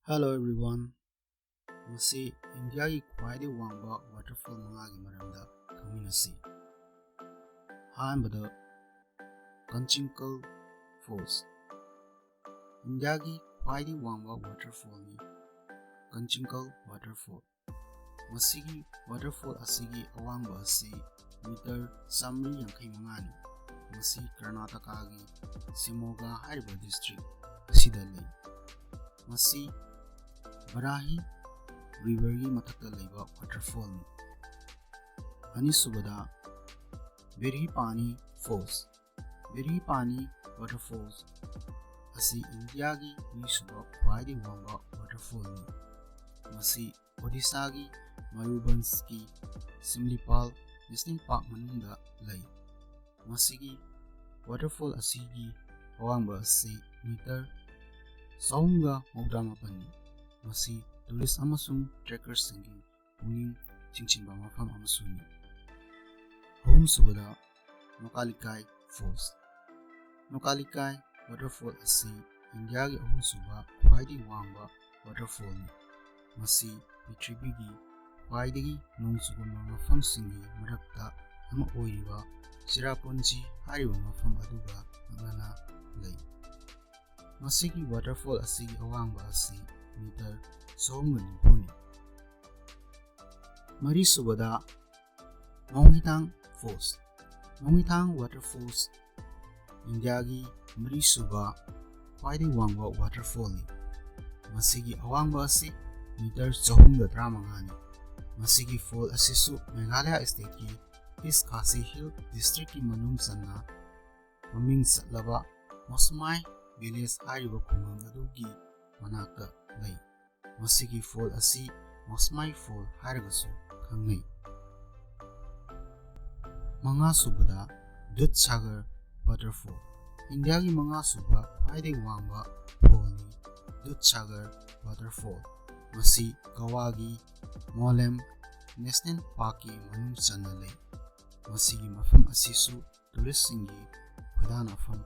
Hello everyone. Ngasi India gi khwaidagi wangba waterfall mangagi maramda khangminasi. Ahanbada Kanchinkal Falls. India gi khwaidagi wangba waterfall ni Kanchinkal waterfall. Masigi waterfall asigi awangba asi meter 385 ni. Masi Karnataka gi Shimoga hariba district asida lay. Masi Barahi River gi mathakta laiba waterfall ni. Anisubada Birhipani Falls. Birhipani waterfalls asi India gi nisuba khwaidagi wangba waterfall ni. Masi Odisha gi Mayurbhanj ki Simlipal National Park manungda lay. Masigi waterfall asigi awangba asi meter 398 ni. Masi tourist amasung trekkers singing punging chingchinba mafam amasuni. Ahumsubada Nokalikai Falls. Nokalikai waterfall asi India gi ahumsuba khwaidagi wangba waterfall ni. Masi Prithivigi khwaidagi nongchuba mafamsingi marakta ama oiriba Cherrapunji hariba mafam aduga nagana lay. Masigi waterfall asigi awangba asi meter 390 ni. Marisubada Monghitang Falls. Monghitang waterfalls India gi marisuba khwaidagi wangba waterfall ni. Masigi awangba asi meter 315 ni. Masigi fall asisu Meghalaya state ki East Khasi Hill district ki manung sanna maming satlaba Mosmai village hariba khungang adugi manakta lay. Masigi fall asi Mosmai Fall haribasu khangnai. Mangasubada Dudhsagar waterfall. India gi mangasuba khwaidagi wangba fall ni Dudhsagar waterfall. Masi Goa gi Molem National Park ki manung sanna lay. Masigi mafam asisu tourist singi khudana fam